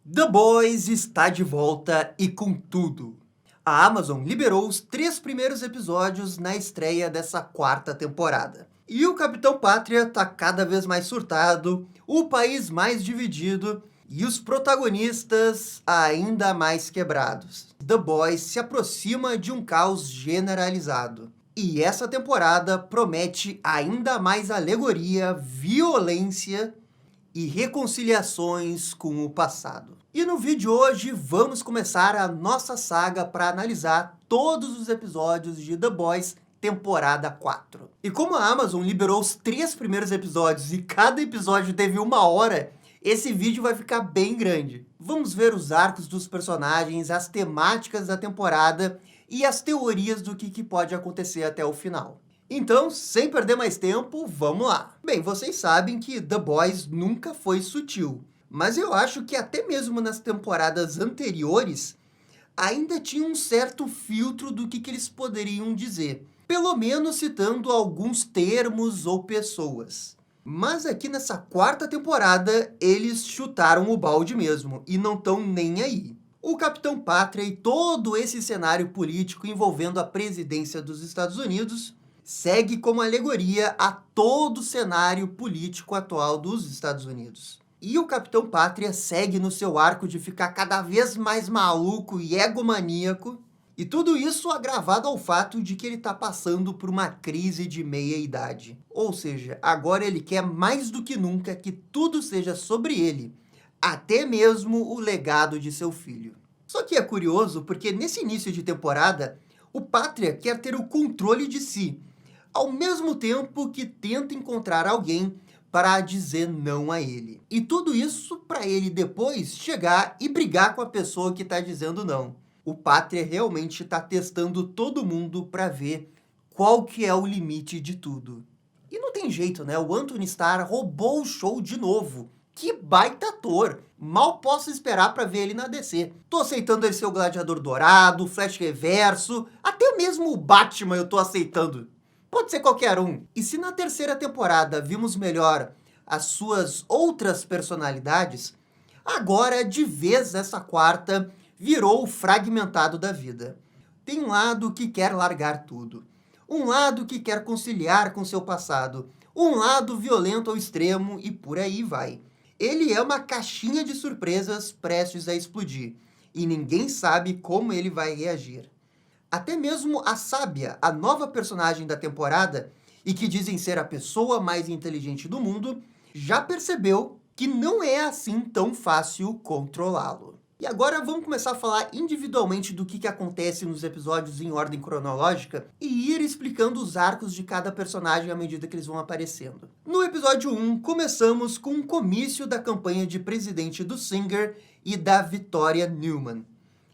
The Boys está de volta e com tudo. A Amazon liberou os 3 primeiros episódios na estreia dessa quarta temporada. E o Capitão Pátria tá cada vez mais surtado, o país mais dividido e os protagonistas ainda mais quebrados. The Boys se aproxima de um caos generalizado. E essa temporada promete ainda mais alegoria, violência e reconciliações com o passado. E no vídeo de hoje vamos começar a nossa saga para analisar todos os episódios de The Boys temporada 4. E como a Amazon liberou os 3 primeiros episódios e cada episódio teve 1 hora, esse vídeo vai ficar bem grande. Vamos ver os arcos dos personagens, as temáticas da temporada e as teorias do que pode acontecer até o final. Então, sem perder mais tempo, vamos lá. Bem, vocês sabem que The Boys nunca foi sutil, mas eu acho que até mesmo nas temporadas anteriores, ainda tinha um certo filtro do que eles poderiam dizer, pelo menos citando alguns termos ou pessoas. Mas aqui nessa quarta temporada, eles chutaram o balde mesmo, e não estão nem aí. O Capitão Pátria e todo esse cenário político envolvendo a presidência dos Estados Unidos segue como alegoria a todo o cenário político atual dos Estados Unidos. E o Capitão Pátria segue no seu arco de ficar cada vez mais maluco e egomaníaco, e tudo isso agravado ao fato de que ele está passando por uma crise de meia-idade. Ou seja, agora ele quer mais do que nunca que tudo seja sobre ele, até mesmo o legado de seu filho. Só que é curioso porque nesse início de temporada, o Pátria quer ter o controle de si, ao mesmo tempo que tenta encontrar alguém para dizer não a ele. E tudo isso para ele depois chegar e brigar com a pessoa que está dizendo não. O Pátria realmente está testando todo mundo para ver qual que é o limite de tudo. E não tem jeito, né? O Anthony Starr roubou o show de novo. Que baita ator! Mal posso esperar para ver ele na DC. Tô aceitando ele ser o Gladiador Dourado, o Flash Reverso, até mesmo o Batman eu tô aceitando. Pode ser qualquer um. E se na terceira temporada vimos melhor as suas outras personalidades, agora, de vez essa quarta, virou o fragmentado da vida. Tem um lado que quer largar tudo. Um lado que quer conciliar com seu passado. Um lado violento ao extremo e por aí vai. Ele é uma caixinha de surpresas prestes a explodir. E ninguém sabe como ele vai reagir. Até mesmo a Sábia, a nova personagem da temporada, e que dizem ser a pessoa mais inteligente do mundo, já percebeu que não é assim tão fácil controlá-lo. E agora vamos começar a falar individualmente do que acontece nos episódios em ordem cronológica e ir explicando os arcos de cada personagem à medida que eles vão aparecendo. No episódio 1, começamos com um comício da campanha de presidente do Singer e da Victoria Newman.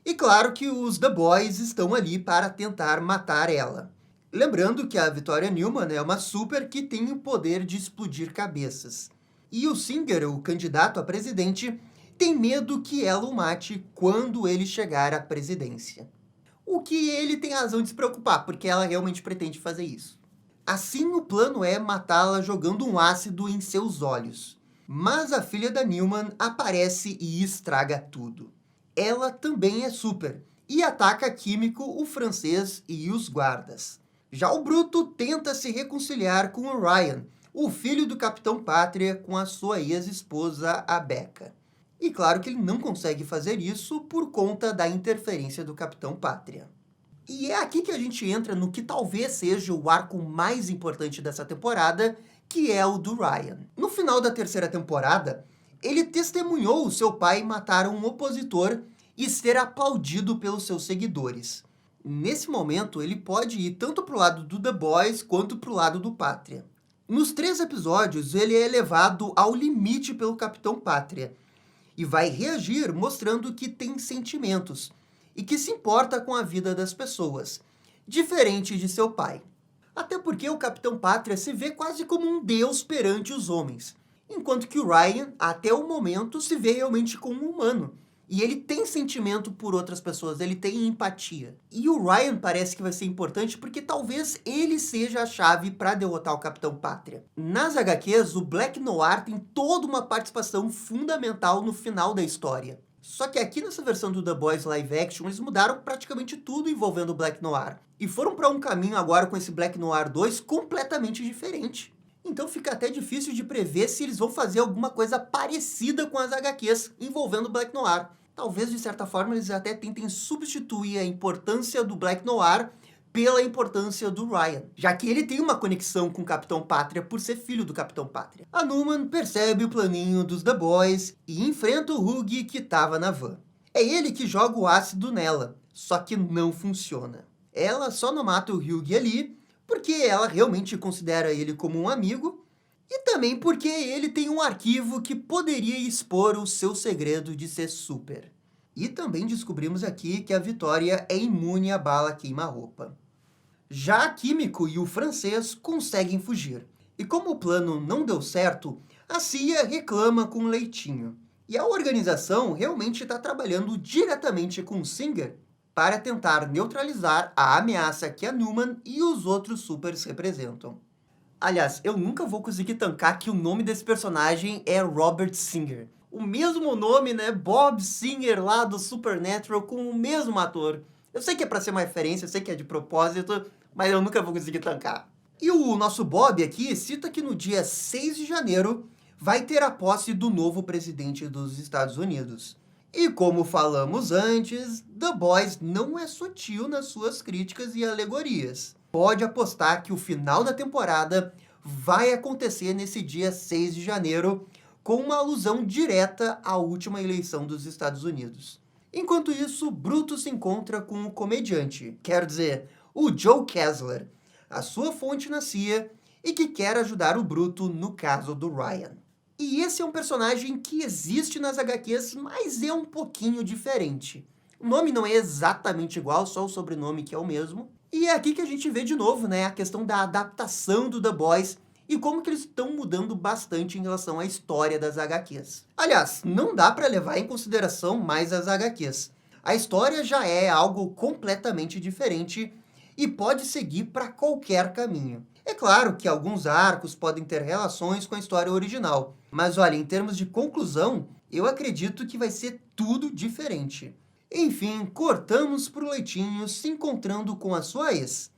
E claro que os The Boys estão ali para tentar matar ela. Lembrando que a Victoria Newman é uma super que tem o poder de explodir cabeças. E o Singer, o candidato a presidente, tem medo que ela o mate quando ele chegar à presidência. O que ele tem razão de se preocupar, porque ela realmente pretende fazer isso. Assim, o plano é matá-la jogando um ácido em seus olhos. Mas a filha da Newman aparece e estraga tudo. Ela também é super, e ataca químico o francês e os guardas. Já o Bruto tenta se reconciliar com o Ryan, o filho do Capitão Pátria, com a sua ex-esposa, a Becca. E claro que ele não consegue fazer isso por conta da interferência do Capitão Pátria. E é aqui que a gente entra no que talvez seja o arco mais importante dessa temporada, que é o do Ryan. No final da terceira temporada, ele testemunhou o seu pai matar um opositor e ser aplaudido pelos seus seguidores. Nesse momento, ele pode ir tanto para o lado do The Boys quanto para o lado do Pátria. Nos 3 episódios, ele é levado ao limite pelo Capitão Pátria e vai reagir mostrando que tem sentimentos e que se importa com a vida das pessoas, diferente de seu pai. Até porque o Capitão Pátria se vê quase como um deus perante os homens, enquanto que o Ryan, até o momento, se vê realmente como um humano. E ele tem sentimento por outras pessoas, ele tem empatia. E o Ryan parece que vai ser importante porque talvez ele seja a chave para derrotar o Capitão Pátria. Nas HQs, o Black Noir tem toda uma participação fundamental no final da história. Só que aqui nessa versão do The Boys live action, eles mudaram praticamente tudo envolvendo o Black Noir. E foram para um caminho agora com esse Black Noir 2 completamente diferente. Então fica até difícil de prever se eles vão fazer alguma coisa parecida com as HQs envolvendo o Black Noir. Talvez, de certa forma, eles até tentem substituir a importância do Black Noir pela importância do Ryan, já que ele tem uma conexão com o Capitão Pátria por ser filho do Capitão Pátria. A Newman percebe o planinho dos The Boys e enfrenta o Hugh que estava na van. É ele que joga o ácido nela, só que não funciona. Ela só não mata o Hugh ali porque ela realmente considera ele como um amigo e também porque ele tem um arquivo que poderia expor o seu segredo de ser super. E também descobrimos aqui que a Vitória é imune à bala queima-roupa. Já a Químico e o francês conseguem fugir. E como o plano não deu certo, a CIA reclama com o Leitinho. E a organização realmente está trabalhando diretamente com o Singer para tentar neutralizar a ameaça que a Newman e os outros supers representam. Aliás, eu nunca vou conseguir tancar que o nome desse personagem é Robert Singer. O mesmo nome, né? Bob Singer lá do Supernatural com o mesmo ator. Eu sei que é pra ser uma referência, eu sei que é de propósito, mas eu nunca vou conseguir tancar. E o nosso Bob aqui cita que no dia 6 de janeiro vai ter a posse do novo presidente dos Estados Unidos. E como falamos antes, The Boys não é sutil nas suas críticas e alegorias. Pode apostar que o final da temporada vai acontecer nesse dia 6 de janeiro, com uma alusão direta à última eleição dos Estados Unidos. Enquanto isso, Bruto se encontra com o comediante, quer dizer, o Joe Kessler, a sua fonte na CIA, e que quer ajudar o Bruto no caso do Ryan. E esse é um personagem que existe nas HQs, mas é um pouquinho diferente. O nome não é exatamente igual, só o sobrenome que é o mesmo. E é aqui que a gente vê de novo, né, a questão da adaptação do The Boys e como que eles estão mudando bastante em relação à história das HQs. Aliás, não dá para levar em consideração mais as HQs. A história já é algo completamente diferente e pode seguir para qualquer caminho. É claro que alguns arcos podem ter relações com a história original, mas olha, em termos de conclusão, eu acredito que vai ser tudo diferente. Enfim, cortamos pro Leitinho se encontrando com a sua ex.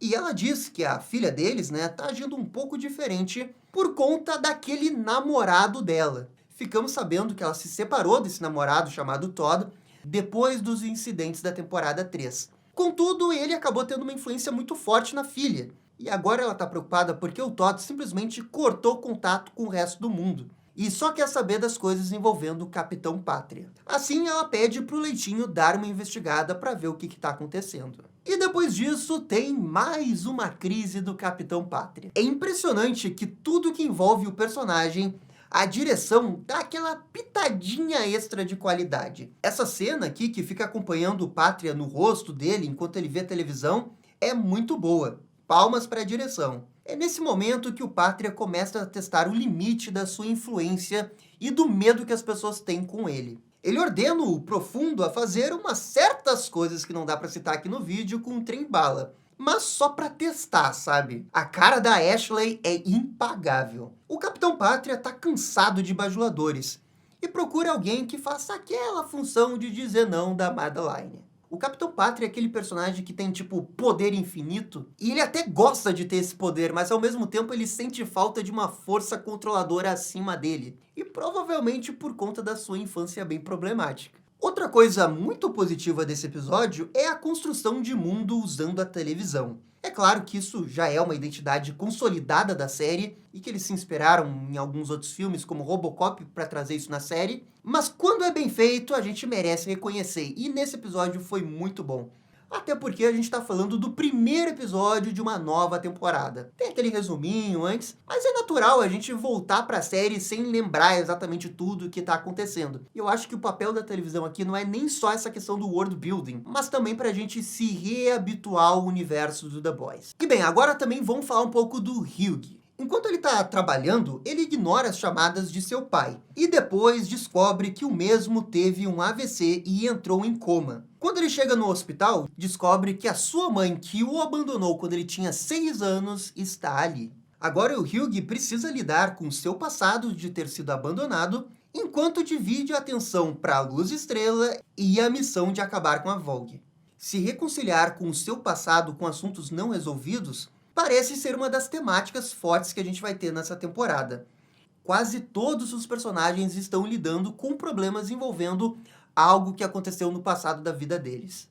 E ela diz que a filha deles, né, tá agindo um pouco diferente por conta daquele namorado dela. Ficamos sabendo que ela se separou desse namorado chamado Todd depois dos incidentes da temporada 3. Contudo, ele acabou tendo uma influência muito forte na filha. E agora ela tá preocupada porque o Todd simplesmente cortou contato com o resto do mundo. E só quer saber das coisas envolvendo o Capitão Pátria. Assim, ela pede pro Leitinho dar uma investigada para ver o que está acontecendo. E depois disso, tem mais uma crise do Capitão Pátria. É impressionante que tudo que envolve o personagem, a direção dá aquela pitadinha extra de qualidade. Essa cena aqui, que fica acompanhando o Pátria no rosto dele enquanto ele vê televisão, é muito boa. Palmas para a direção. É nesse momento que o Pátria começa a testar o limite da sua influência e do medo que as pessoas têm com ele. Ele ordena o Profundo a fazer umas certas coisas que não dá para citar aqui no vídeo com um trem-bala, mas só para testar, sabe? A cara da Ashley é impagável. O Capitão Pátria tá cansado de bajuladores e procura alguém que faça aquela função de dizer não da Madeline. O Capitão Pátria é aquele personagem que tem, tipo, poder infinito, e ele até gosta de ter esse poder, mas ao mesmo tempo ele sente falta de uma força controladora acima dele, e provavelmente por conta da sua infância bem problemática. Outra coisa muito positiva desse episódio é a construção de mundo usando a televisão. É claro que isso já é uma identidade consolidada da série e que eles se inspiraram em alguns outros filmes, como Robocop, para trazer isso na série. Mas quando é bem feito, a gente merece reconhecer. E nesse episódio foi muito bom. Até porque a gente está falando do primeiro episódio de uma nova temporada. Tem aquele resuminho antes, mas é natural a gente voltar para a série sem lembrar exatamente tudo o que está acontecendo. E eu acho que o papel da televisão aqui não é nem só essa questão do world building, mas também para a gente se reabituar ao universo do The Boys. E bem, agora também vamos falar um pouco do Hugh. Enquanto ele está trabalhando, ele ignora as chamadas de seu pai e depois descobre que o mesmo teve um AVC e entrou em coma. Quando ele chega no hospital, descobre que a sua mãe, que o abandonou quando ele tinha 6 anos, está ali. Agora o Hugh precisa lidar com seu passado de ter sido abandonado enquanto divide a atenção para a Luz Estrela e a missão de acabar com a Vogue. Se reconciliar com o seu passado com assuntos não resolvidos parece ser uma das temáticas fortes que a gente vai ter nessa temporada. Quase todos os personagens estão lidando com problemas envolvendo algo que aconteceu no passado da vida deles.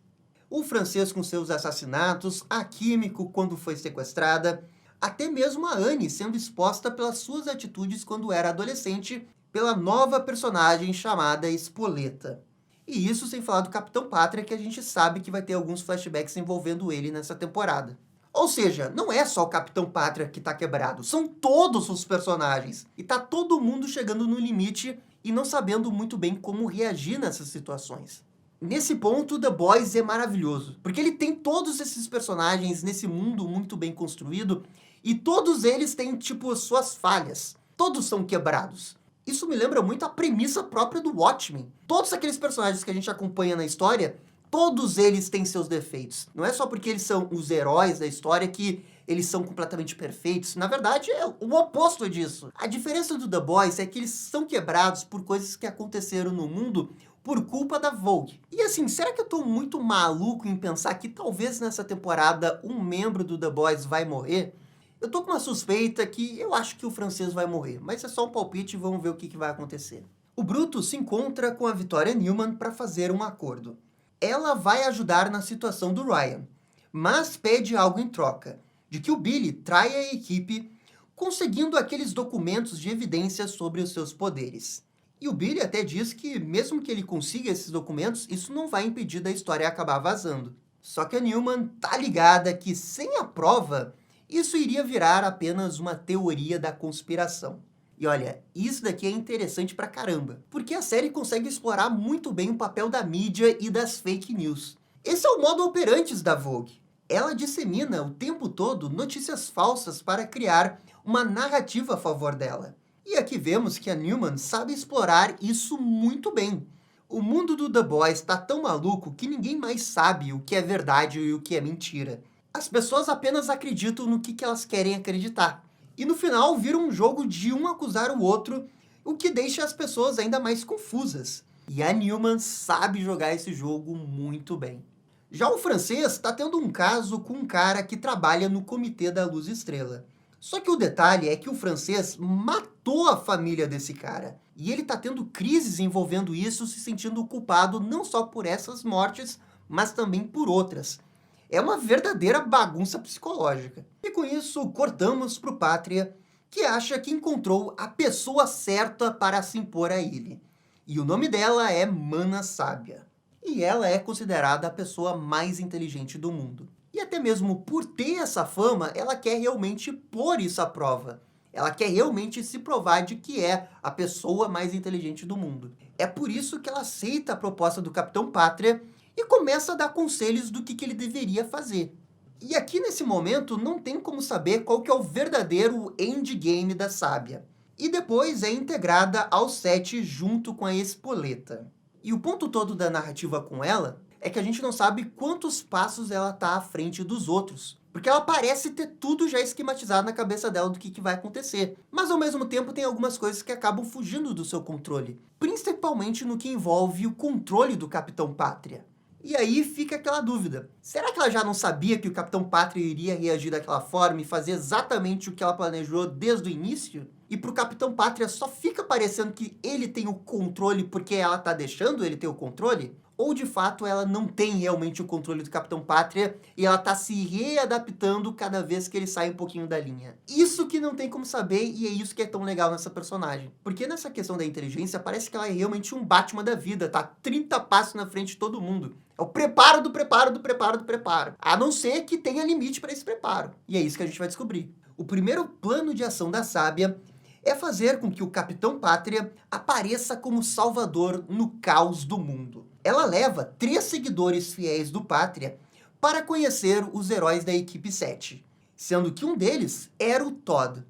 O francês com seus assassinatos, a Químico quando foi sequestrada, até mesmo a Annie sendo exposta pelas suas atitudes quando era adolescente pela nova personagem chamada Espoleta. E isso sem falar do Capitão Pátria, que a gente sabe que vai ter alguns flashbacks envolvendo ele nessa temporada. Ou seja, não é só o Capitão Pátria que tá quebrado, são todos os personagens. E tá todo mundo chegando no limite e não sabendo muito bem como reagir nessas situações. Nesse ponto, The Boys é maravilhoso, porque ele tem todos esses personagens nesse mundo muito bem construído e todos eles têm, tipo, suas falhas. Todos são quebrados. Isso me lembra muito a premissa própria do Watchmen. Todos aqueles personagens que a gente acompanha na história, todos eles têm seus defeitos. Não é só porque eles são os heróis da história que eles são completamente perfeitos. Na verdade, é o oposto disso. A diferença do The Boys é que eles são quebrados por coisas que aconteceram no mundo por culpa da Vogue. E assim, será que eu tô muito maluco em pensar que talvez nessa temporada um membro do The Boys vai morrer? Eu tô com uma suspeita que eu acho que o francês vai morrer, mas é só um palpite e vamos ver o que vai acontecer. O Brutus se encontra com a Victoria Newman para fazer um acordo. Ela vai ajudar na situação do Ryan, mas pede algo em troca, de que o Billy traia a equipe, conseguindo aqueles documentos de evidência sobre os seus poderes. E o Billy até diz que, mesmo que ele consiga esses documentos, isso não vai impedir da história acabar vazando. Só que a Newman tá ligada que, sem a prova, isso iria virar apenas uma teoria da conspiração. E olha, isso daqui é interessante pra caramba, porque a série consegue explorar muito bem o papel da mídia e das fake news. Esse é o modo operandi da Vogue. Ela dissemina o tempo todo notícias falsas para criar uma narrativa a favor dela. E aqui vemos que a Newman sabe explorar isso muito bem. O mundo do The Boys está tão maluco que ninguém mais sabe o que é verdade e o que é mentira. As pessoas apenas acreditam no que elas querem acreditar. E no final vira um jogo de um acusar o outro, o que deixa as pessoas ainda mais confusas. E a Newman sabe jogar esse jogo muito bem. Já o francês está tendo um caso com um cara que trabalha no Comitê da Luz Estrela. Só que o detalhe é que o francês matou a família desse cara. E ele está tendo crises envolvendo isso, se sentindo culpado não só por essas mortes, mas também por outras. É uma verdadeira bagunça psicológica. E com isso, cortamos pro Pátria, que acha que encontrou a pessoa certa para se impor a ele. E o nome dela é Mana Sábia. E ela é considerada a pessoa mais inteligente do mundo. E até mesmo por ter essa fama, ela quer realmente pôr isso à prova. Ela quer realmente se provar de que é a pessoa mais inteligente do mundo. É por isso que ela aceita a proposta do Capitão Pátria e começa a dar conselhos do que ele deveria fazer. E aqui nesse momento não tem como saber qual que é o verdadeiro endgame da Sábia. E depois é integrada ao set junto com a Espoleta. E o ponto todo da narrativa com ela é que a gente não sabe quantos passos ela tá à frente dos outros. Porque ela parece ter tudo já esquematizado na cabeça dela do que vai acontecer. Mas ao mesmo tempo tem algumas coisas que acabam fugindo do seu controle. Principalmente no que envolve o controle do Capitão Pátria. E aí fica aquela dúvida. Será que ela já não sabia que o Capitão Pátria iria reagir daquela forma e fazer exatamente o que ela planejou desde o início? E pro Capitão Pátria só fica parecendo que ele tem o controle porque ela tá deixando ele ter o controle? Ou de fato ela não tem realmente o controle do Capitão Pátria e ela tá se readaptando cada vez que ele sai um pouquinho da linha? Isso que não tem como saber e é isso que é tão legal nessa personagem. Porque nessa questão da inteligência parece que ela é realmente um Batman da vida, tá 30 passos na frente de todo mundo. É o preparo do preparo do preparo do preparo. A não ser que tenha limite para esse preparo. E é isso que a gente vai descobrir. O primeiro plano de ação da Sábia é fazer com que o Capitão Pátria apareça como salvador no caos do mundo. Ela leva 3 seguidores fiéis do Pátria para conhecer os heróis da equipe 7, sendo que um deles era o Todd,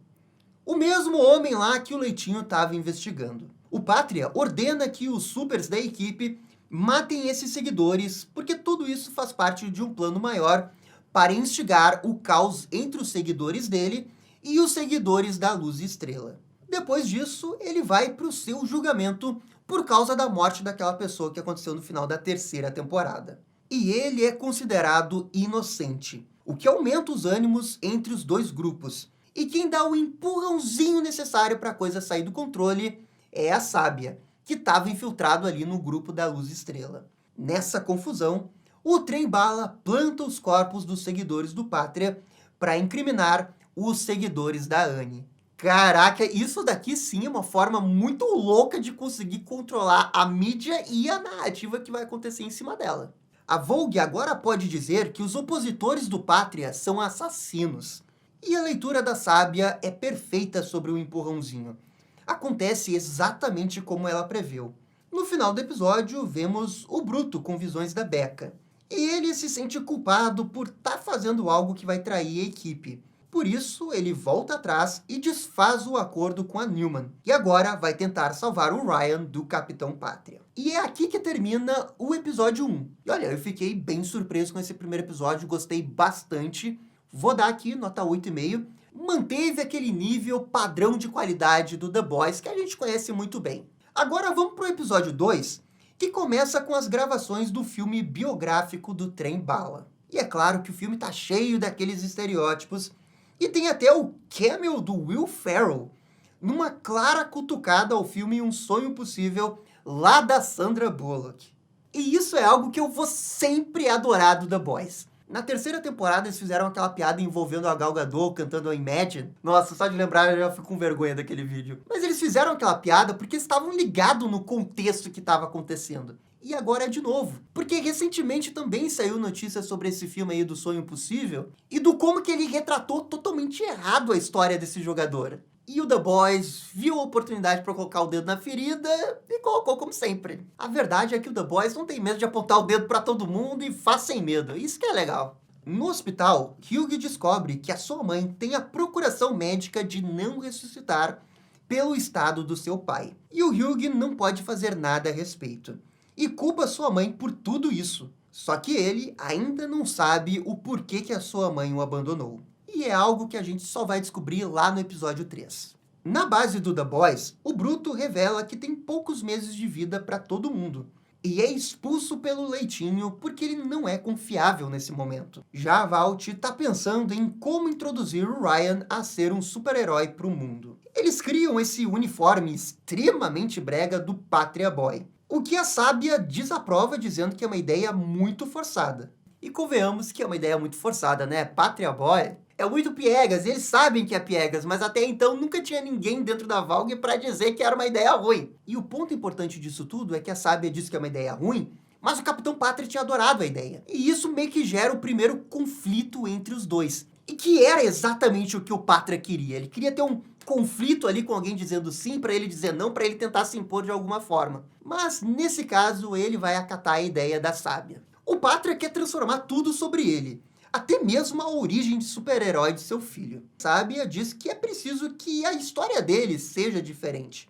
o mesmo homem lá que o Leitinho estava investigando. O Pátria ordena que os supers da equipe matem esses seguidores, porque tudo isso faz parte de um plano maior para instigar o caos entre os seguidores dele e os seguidores da Luz Estrela. Depois disso, ele vai para o seu julgamento por causa da morte daquela pessoa que aconteceu no final da terceira temporada. E ele é considerado inocente, o que aumenta os ânimos entre os dois grupos. E quem dá o empurrãozinho necessário para a coisa sair do controle é a Sábia, que estava infiltrado ali no grupo da Luz Estrela. Nessa confusão, o Trem-Bala planta os corpos dos seguidores do Pátria para incriminar os seguidores da Annie. Caraca, isso daqui sim é uma forma muito louca de conseguir controlar a mídia e a narrativa que vai acontecer em cima dela. A Vogue agora pode dizer que os opositores do Pátria são assassinos. E a leitura da Sábia é perfeita sobre o empurrãozinho. Acontece exatamente como ela preveu. No final do episódio, vemos o Bruto com visões da Becca. E ele se sente culpado por estar fazendo algo que vai trair a equipe. Por isso, ele volta atrás e desfaz o acordo com a Newman. E agora vai tentar salvar o Ryan do Capitão Pátria. E é aqui que termina o episódio 1. E olha, eu fiquei bem surpreso com esse primeiro episódio, gostei bastante. Vou dar aqui nota 8,5. Manteve aquele nível padrão de qualidade do The Boys que a gente conhece muito bem. Agora vamos para o episódio 2, que começa com as gravações do filme biográfico do Trem-Bala. E é claro que o filme tá cheio daqueles estereótipos, e tem até o cameo do Will Ferrell, numa clara cutucada ao filme Um Sonho Possível, lá da Sandra Bullock. E isso é algo que eu vou sempre adorar do The Boys. Na terceira temporada, eles fizeram aquela piada envolvendo a Gal Gadot cantando a Imagine. Nossa, só de lembrar eu já fico com vergonha daquele vídeo. Mas eles fizeram aquela piada porque estavam ligados no contexto que estava acontecendo. E agora é de novo. Porque recentemente também saiu notícia sobre esse filme aí do Sonho Possível e do como que ele retratou totalmente errado a história desse jogador. E o The Boys viu a oportunidade para colocar o dedo na ferida e colocou como sempre. A verdade é que o The Boys não tem medo de apontar o dedo para todo mundo e faz sem medo. Isso que é legal. No hospital, Hugh descobre que a sua mãe tem a procuração médica de não ressuscitar pelo estado do seu pai. E o Hugh não pode fazer nada a respeito. E culpa sua mãe por tudo isso. Só que ele ainda não sabe o porquê que a sua mãe o abandonou. E é algo que a gente só vai descobrir lá no episódio 3. Na base do The Boys, o Bruto revela que tem poucos meses de vida para todo mundo. E é expulso pelo Leitinho porque ele não é confiável nesse momento. Já a Vought está pensando em como introduzir o Ryan a ser um super-herói para o mundo. Eles criam esse uniforme extremamente brega do Pátria Boy. O que a Sábia desaprova, dizendo que é uma ideia muito forçada. E convenhamos que é uma ideia muito forçada, né? Pátria Boy é muito piegas, eles sabem que é piegas, mas até então nunca tinha ninguém dentro da Vogue para dizer que era uma ideia ruim. E o ponto importante disso tudo é que a Sábia disse que é uma ideia ruim, mas o Capitão Pátria tinha adorado a ideia. E isso meio que gera o primeiro conflito entre os dois. E que era exatamente o que o Pátria queria. Ele queria ter um conflito ali com alguém dizendo sim, para ele dizer não, para ele tentar se impor de alguma forma. Mas, nesse caso, ele vai acatar a ideia da Sábia. O Pátria quer transformar tudo sobre ele, até mesmo a origem de super-herói de seu filho. Sábia diz que é preciso que a história dele seja diferente.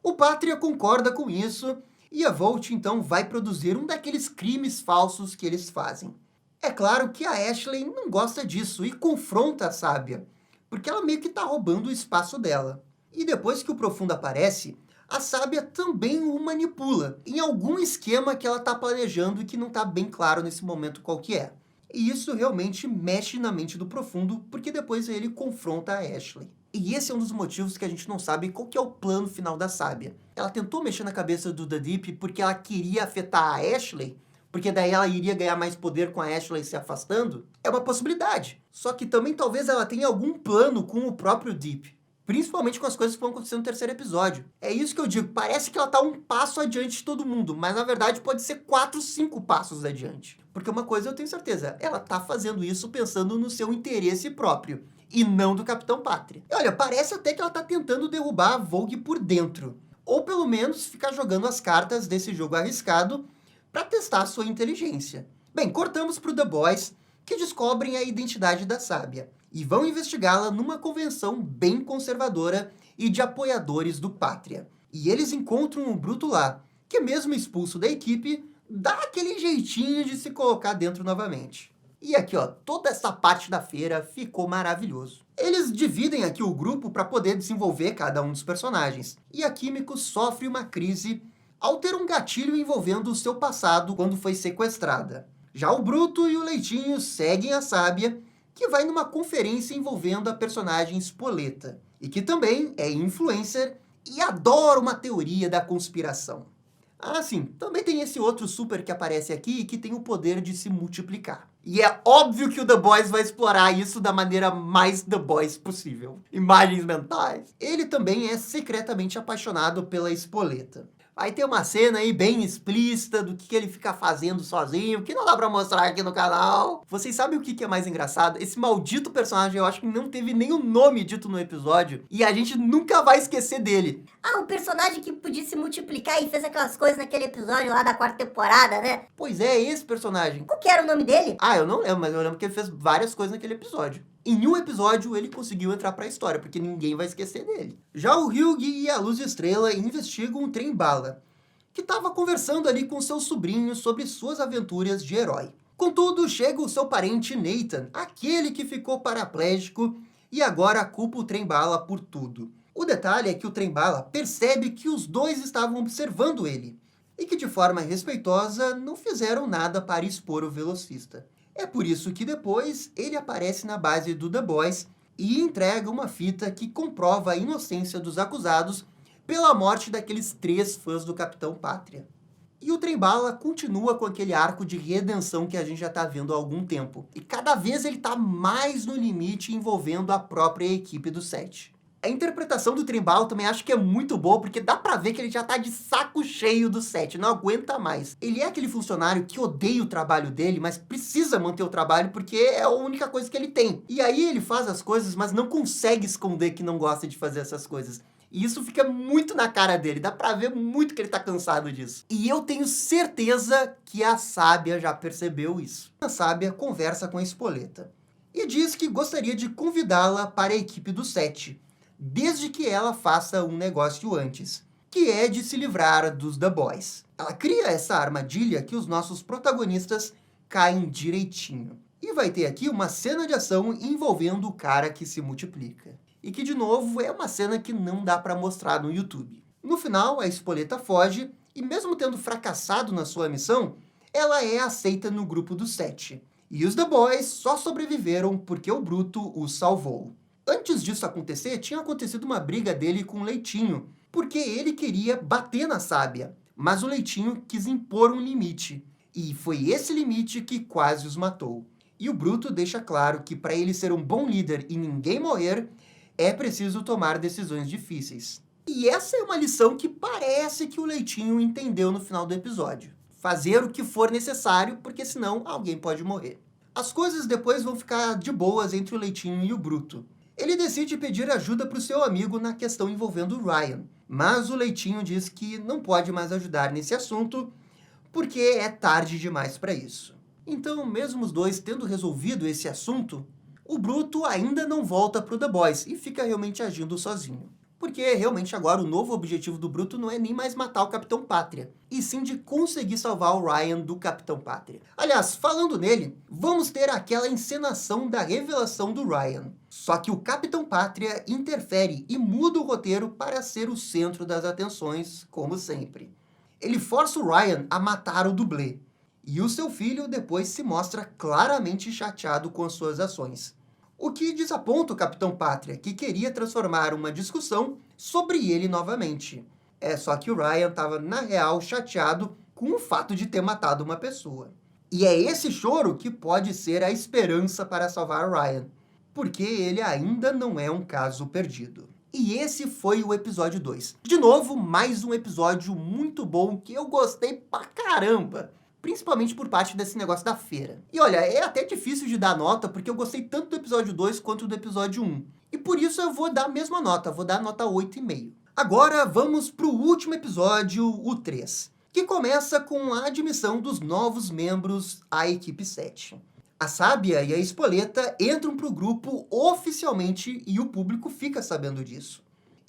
O Pátria concorda com isso, e a Vought então vai produzir um daqueles crimes falsos que eles fazem. É claro que a Ashley não gosta disso e confronta a Sábia, porque ela meio que está roubando o espaço dela. E depois que o Profundo aparece, a Sábia também o manipula, em algum esquema que ela está planejando e que não está bem claro nesse momento qual que é. E isso realmente mexe na mente do Profundo, porque depois ele confronta a Ashley. E esse é um dos motivos que a gente não sabe qual que é o plano final da Sábia. Ela tentou mexer na cabeça do The Deep porque ela queria afetar a Ashley, porque daí ela iria ganhar mais poder com a Ashley se afastando. É uma possibilidade. Só que também talvez ela tenha algum plano com o próprio Deep. Principalmente com as coisas que vão acontecer no terceiro episódio. É isso que eu digo, parece que ela tá um passo adiante de todo mundo, mas na verdade pode ser 4, 5 passos adiante. Porque uma coisa eu tenho certeza, ela tá fazendo isso pensando no seu interesse próprio, e não do Capitão Pátria. E olha, parece até que ela tá tentando derrubar a Vogue por dentro. Ou pelo menos ficar jogando as cartas desse jogo arriscado para testar a sua inteligência. Bem, cortamos pro The Boys, que descobrem a identidade da Sábia e vão investigá-la numa convenção bem conservadora e de apoiadores do Pátria. E eles encontram o Bruto lá, que mesmo expulso da equipe, dá aquele jeitinho de se colocar dentro novamente. E aqui, ó, toda essa parte da feira ficou maravilhoso. Eles dividem aqui o grupo para poder desenvolver cada um dos personagens. E a Químico sofre uma crise ao ter um gatilho envolvendo o seu passado quando foi sequestrada. Já o Bruto e o Leitinho seguem a Sábia, que vai numa conferência envolvendo a personagem Spoleta, e que também é influencer e adora uma teoria da conspiração. Ah, sim, também tem esse outro super que aparece aqui que tem o poder de se multiplicar. E é óbvio que o The Boys vai explorar isso da maneira mais The Boys possível. Imagens mentais. Ele também é secretamente apaixonado pela Spoleta. Vai ter uma cena aí bem explícita do que ele fica fazendo sozinho, que não dá pra mostrar aqui no canal. Vocês sabem o que é mais engraçado? Esse maldito personagem, eu acho que não teve nenhum nome dito no episódio, e a gente nunca vai esquecer dele. Ah, o personagem que podia se multiplicar e fez aquelas coisas naquele episódio lá da 4ª temporada, né? Pois é, esse personagem. Qual que era o nome dele? Ah, eu não lembro, mas eu lembro que ele fez várias coisas naquele episódio. Em um episódio, ele conseguiu entrar pra história, porque ninguém vai esquecer dele. Já o Hyug e a Luz Estrela investigam o Trem-Bala, que estava conversando ali com seu sobrinho sobre suas aventuras de herói. Contudo, chega o seu parente Nathan, aquele que ficou paraplégico e agora culpa o Trem-Bala por tudo. O detalhe é que o Trem-Bala percebe que os dois estavam observando ele, e que de forma respeitosa não fizeram nada para expor o velocista. É por isso que depois ele aparece na base do The Boys e entrega uma fita que comprova a inocência dos acusados pela morte daqueles 3 fãs do Capitão Pátria. E o Trem-Bala continua com aquele arco de redenção que a gente já está vendo há algum tempo. E cada vez ele está mais no limite envolvendo a própria equipe do set. A interpretação do Trem-Bala também acho que é muito boa, porque dá pra ver que ele já tá de saco cheio do set, não aguenta mais. Ele é aquele funcionário que odeia o trabalho dele, mas precisa manter o trabalho porque é a única coisa que ele tem. E aí ele faz as coisas, mas não consegue esconder que não gosta de fazer essas coisas. E isso fica muito na cara dele, dá pra ver muito que ele tá cansado disso. E eu tenho certeza que a Sábia já percebeu isso. A Sábia conversa com a Spoleta e diz que gostaria de convidá-la para a equipe do set, desde que ela faça um negócio antes, que é de se livrar dos The Boys. Ela cria essa armadilha que os nossos protagonistas caem direitinho. E vai ter aqui uma cena de ação envolvendo o cara que se multiplica. E que, de novo, é uma cena que não dá para mostrar no YouTube. No final, a Spoleta foge e, mesmo tendo fracassado na sua missão, ela é aceita no grupo do set. E os The Boys só sobreviveram porque o Bruto os salvou. Antes disso acontecer, tinha acontecido uma briga dele com o Leitinho, porque ele queria bater na Sábia, mas o Leitinho quis impor um limite, e foi esse limite que quase os matou. E o Bruto deixa claro que para ele ser um bom líder e ninguém morrer, é preciso tomar decisões difíceis. E essa é uma lição que parece que o Leitinho entendeu no final do episódio. Fazer o que for necessário, porque senão alguém pode morrer. As coisas depois vão ficar de boas entre o Leitinho e o Bruto. Ele decide pedir ajuda para o seu amigo na questão envolvendo o Ryan, mas o Leitinho diz que não pode mais ajudar nesse assunto porque é tarde demais para isso. Então, mesmo os dois tendo resolvido esse assunto, o Bruto ainda não volta para o The Boys e fica realmente agindo sozinho. Porque realmente agora o novo objetivo do Bruto não é nem mais matar o Capitão Pátria, e sim de conseguir salvar o Ryan do Capitão Pátria. Aliás, falando nele, vamos ter aquela encenação da revelação do Ryan. Só que o Capitão Pátria interfere e muda o roteiro para ser o centro das atenções, como sempre. Ele força o Ryan a matar o dublê, e o seu filho depois se mostra claramente chateado com as suas ações. O que desaponta o Capitão Pátria, que queria transformar uma discussão sobre ele novamente. É só que o Ryan estava, na real, chateado com o fato de ter matado uma pessoa. E é esse choro que pode ser a esperança para salvar o Ryan, porque ele ainda não é um caso perdido. E esse foi o episódio 2. De novo, mais um episódio muito bom que eu gostei pra caramba. Principalmente por parte desse negócio da feira. E olha, é até difícil de dar nota, porque eu gostei tanto do episódio 2 quanto do episódio 1. E por isso eu vou dar a mesma nota, vou dar nota 8,5. Agora vamos pro último episódio, o 3, que começa com a admissão dos novos membros à equipe 7. A Sábia e a Spoleta entram pro grupo oficialmente e o público fica sabendo disso.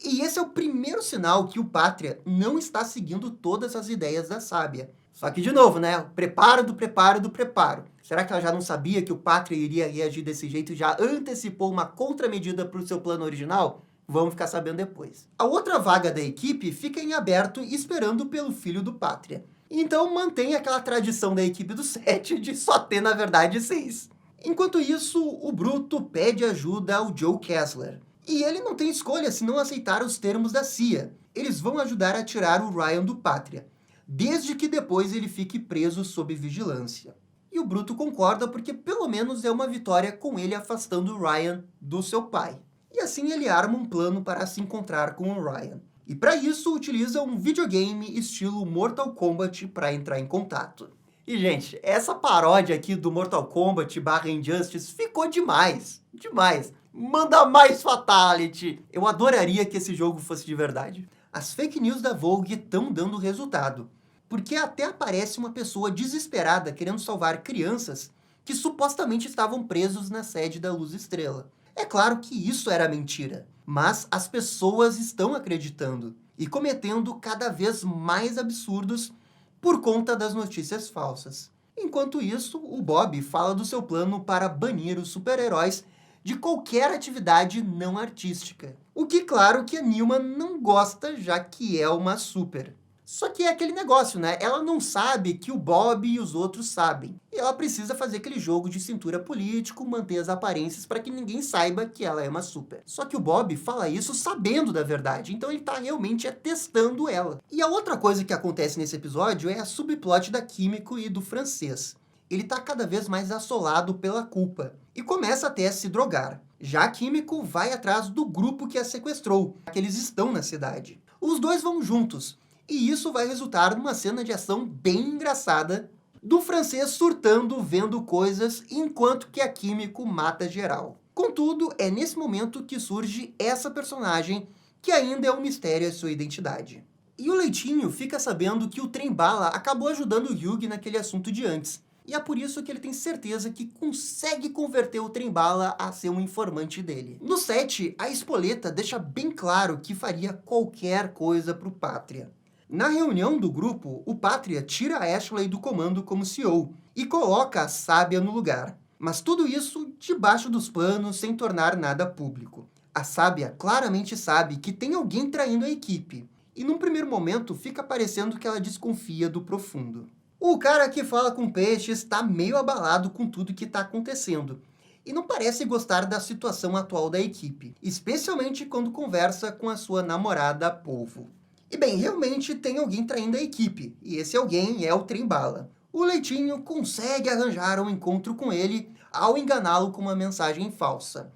E esse é o primeiro sinal que o Pátria não está seguindo todas as ideias da Sábia. Só que, de novo, né? Preparo do preparo do preparo. Será que ela já não sabia que o Pátria iria reagir desse jeito e já antecipou uma contramedida para o seu plano original? Vamos ficar sabendo depois. A outra vaga da equipe fica em aberto esperando pelo filho do Pátria. Então mantém aquela tradição da equipe do 7 de só ter, na verdade, 6. Enquanto isso, o Bruto pede ajuda ao Joe Kessler. E ele não tem escolha se não aceitar os termos da CIA. Eles vão ajudar a tirar o Ryan do Pátria, desde que depois ele fique preso sob vigilância. E o Bruto concorda porque pelo menos é uma vitória com ele afastando o Ryan do seu pai. E assim ele arma um plano para se encontrar com o Ryan. E para isso utiliza um videogame estilo Mortal Kombat para entrar em contato. E gente, essa paródia aqui do Mortal Kombat / Injustice ficou demais. Demais. Manda mais Fatality. Eu adoraria que esse jogo fosse de verdade. As fake news da Vogue estão dando resultado. Porque até aparece uma pessoa desesperada querendo salvar crianças que supostamente estavam presos na sede da Luz Estrela. É claro que isso era mentira, mas as pessoas estão acreditando e cometendo cada vez mais absurdos por conta das notícias falsas. Enquanto isso, o Bob fala do seu plano para banir os super-heróis de qualquer atividade não artística. O que, claro, que a Newman não gosta, já que é uma super. Só que é aquele negócio, né? Ela não sabe que o Bob e os outros sabem. E ela precisa fazer aquele jogo de cintura político, manter as aparências para que ninguém saiba que ela é uma super. Só que o Bob fala isso sabendo da verdade, então ele tá realmente testando ela. E a outra coisa que acontece nesse episódio é a subplot da Químico e do francês. Ele tá cada vez mais assolado pela culpa e começa até a se drogar. Já a Químico vai atrás do grupo que a sequestrou, que eles estão na cidade. Os dois vão juntos. E isso vai resultar numa cena de ação bem engraçada do francês surtando vendo coisas enquanto que a Químico mata geral. Contudo, é nesse momento que surge essa personagem que ainda é um mistério a sua identidade. E o Leitinho fica sabendo que o Trem-Bala acabou ajudando o Hugh naquele assunto de antes. E é por isso que ele tem certeza que consegue converter o Trem-Bala a ser um informante dele. No set, a Espoleta deixa bem claro que faria qualquer coisa pro Pátria. Na reunião do grupo, o Pátria tira a Ashley do comando como CEO e coloca a Sábia no lugar. Mas tudo isso debaixo dos panos, sem tornar nada público. A Sábia claramente sabe que tem alguém traindo a equipe, e num primeiro momento fica parecendo que ela desconfia do Profundo. O cara que fala com peixes está meio abalado com tudo que está acontecendo, e não parece gostar da situação atual da equipe, especialmente quando conversa com a sua namorada Polvo. E bem, realmente tem alguém traindo a equipe, e esse alguém é o Trem-Bala. O Leitinho consegue arranjar um encontro com ele ao enganá-lo com uma mensagem falsa.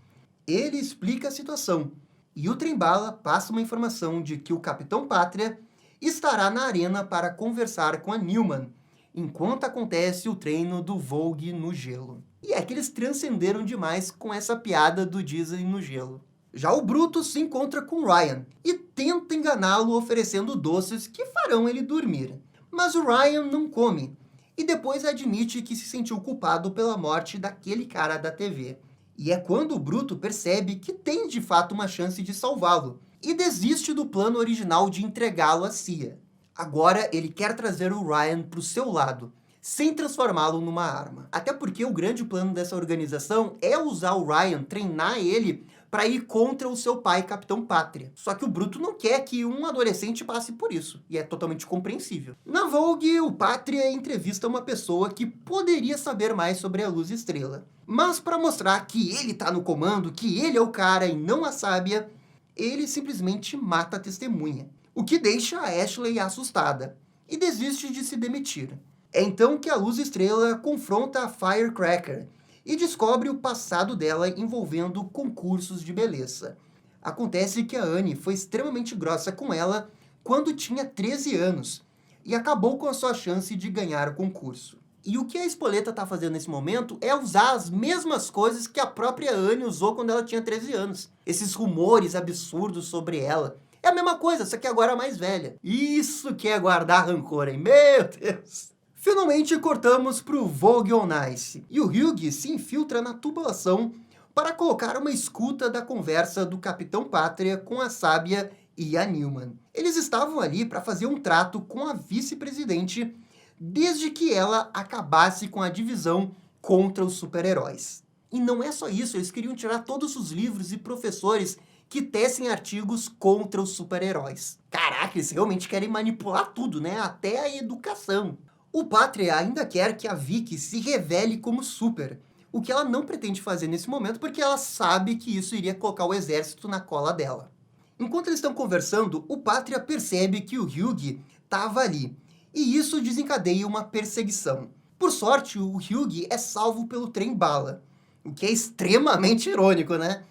Ele explica a situação, e o Trem-Bala passa uma informação de que o Capitão Pátria estará na arena para conversar com a Newman, enquanto acontece o treino do Vogue no gelo. E é que eles transcenderam demais com essa piada do Disney no gelo. Já o Bruto se encontra com Ryan e tenta enganá-lo oferecendo doces que farão ele dormir. Mas o Ryan não come e depois admite que se sentiu culpado pela morte daquele cara da TV. E é quando o Bruto percebe que tem de fato uma chance de salvá-lo e desiste do plano original de entregá-lo à CIA. Agora ele quer trazer o Ryan para o seu lado, sem transformá-lo numa arma. Até porque o grande plano dessa organização é usar o Ryan, treinar ele para ir contra o seu pai, Capitão Pátria. Só que o Bruto não quer que um adolescente passe por isso, e é totalmente compreensível. Na Vogue, o Pátria entrevista uma pessoa que poderia saber mais sobre a Luz Estrela. Mas para mostrar que ele tá no comando, que ele é o cara e não a Sábia, ele simplesmente mata a testemunha, o que deixa a Ashley assustada, e desiste de se demitir. É então que a Luz Estrela confronta a Firecracker, e descobre o passado dela envolvendo concursos de beleza. Acontece que a Annie foi extremamente grossa com ela quando tinha 13 anos, e acabou com a sua chance de ganhar o concurso. E o que a Espoleta está fazendo nesse momento é usar as mesmas coisas que a própria Annie usou quando ela tinha 13 anos. Esses rumores absurdos sobre ela. É a mesma coisa, só que agora mais velha. Isso que é guardar rancor, hein? Meu Deus! Finalmente cortamos para o Vogue on Ice, e o Hugh se infiltra na tubulação para colocar uma escuta da conversa do Capitão Pátria com a Sábia e a Newman. Eles estavam ali para fazer um trato com a vice-presidente desde que ela acabasse com a divisão contra os super-heróis. E não é só isso, eles queriam tirar todos os livros e professores que tecem artigos contra os super-heróis. Caraca, eles realmente querem manipular tudo, né? Até a educação. O Pátria ainda quer que a Vicky se revele como super, o que ela não pretende fazer nesse momento porque ela sabe que isso iria colocar o exército na cola dela. Enquanto eles estão conversando, o Pátria percebe que o Hugh estava ali, e isso desencadeia uma perseguição. Por sorte, o Hugh é salvo pelo trem-bala, o que é extremamente irônico, né?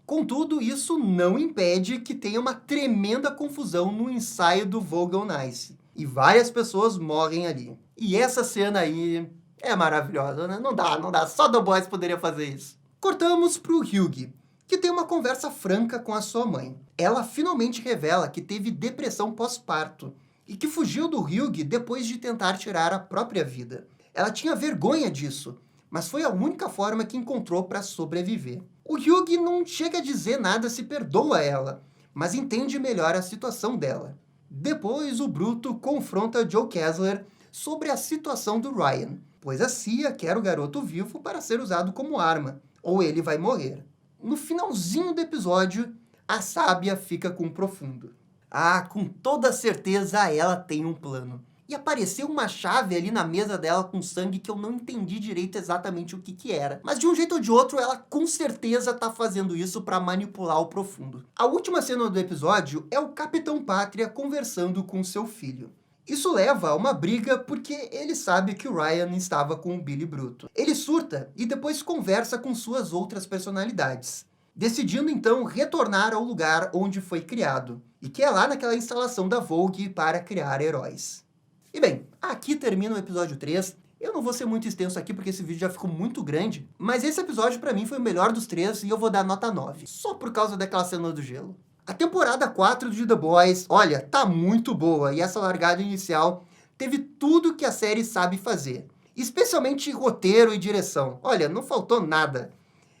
Contudo, isso não impede que tenha uma tremenda confusão no ensaio do Vogel Nice, e várias pessoas morrem ali. E essa cena aí é maravilhosa, né? Não dá, só The Boys poderia fazer isso. Cortamos pro Hugh, que tem uma conversa franca com a sua mãe. Ela finalmente revela que teve depressão pós-parto e que fugiu do Hugh depois de tentar tirar a própria vida. Ela tinha vergonha disso, mas foi a única forma que encontrou para sobreviver. O Hugh não chega a dizer nada se perdoa ela, mas entende melhor a situação dela. Depois, o Bruto confronta Joe Kessler sobre a situação do Ryan, pois a CIA quer o garoto vivo para ser usado como arma, ou ele vai morrer. No finalzinho do episódio, a sábia fica com o profundo. Ah, com toda certeza ela tem um plano. E apareceu uma chave ali na mesa dela com sangue que eu não entendi direito exatamente o que era. Mas de um jeito ou de outro, ela com certeza tá fazendo isso para manipular o profundo. A última cena do episódio é o Capitão Pátria conversando com seu filho. Isso leva a uma briga porque ele sabe que o Ryan estava com o Billy Bruto. Ele surta e depois conversa com suas outras personalidades, decidindo então retornar ao lugar onde foi criado, e que é lá naquela instalação da Vogue para criar heróis. E bem, aqui termina o episódio 3. Eu não vou ser muito extenso aqui porque esse vídeo já ficou muito grande, mas esse episódio pra mim foi o melhor dos 3 e eu vou dar nota 9, só por causa daquela cena do gelo. A temporada 4 de The Boys, olha, tá muito boa, e essa largada inicial teve tudo que a série sabe fazer, especialmente roteiro e direção. Olha, não faltou nada.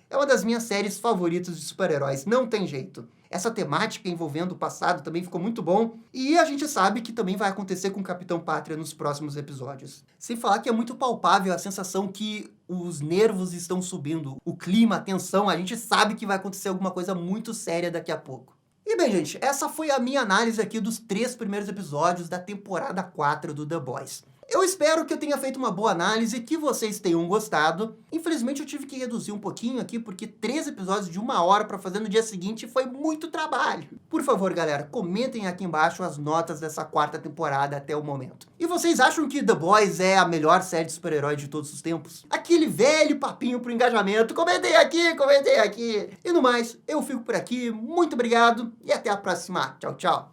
É uma das minhas séries favoritas de super-heróis, não tem jeito. Essa temática envolvendo o passado também ficou muito bom, e a gente sabe que também vai acontecer com o Capitão Pátria nos próximos episódios. Sem falar que é muito palpável a sensação que os nervos estão subindo, o clima, a tensão, a gente sabe que vai acontecer alguma coisa muito séria daqui a pouco. E bem, gente, essa foi a minha análise aqui dos 3 primeiros episódios da temporada 4 do The Boys. Eu espero que eu tenha feito uma boa análise, que vocês tenham gostado. Infelizmente eu tive que reduzir um pouquinho aqui, porque 3 episódios de 1 hora para fazer no dia seguinte foi muito trabalho. Por favor, galera, comentem aqui embaixo as notas dessa 4ª temporada até o momento. E vocês acham que The Boys é a melhor série de super-heróis de todos os tempos? Aquele velho papinho pro engajamento. Comentei aqui, comentei aqui. E no mais, eu fico por aqui. Muito obrigado e até a próxima. Tchau, tchau.